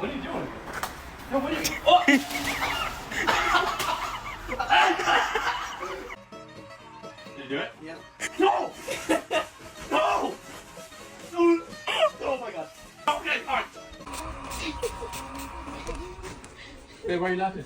What are you doing? No, what are you? Oh! Did you do it? Yeah. No! No! Oh my god. Okay, alright. Hey, why are you laughing?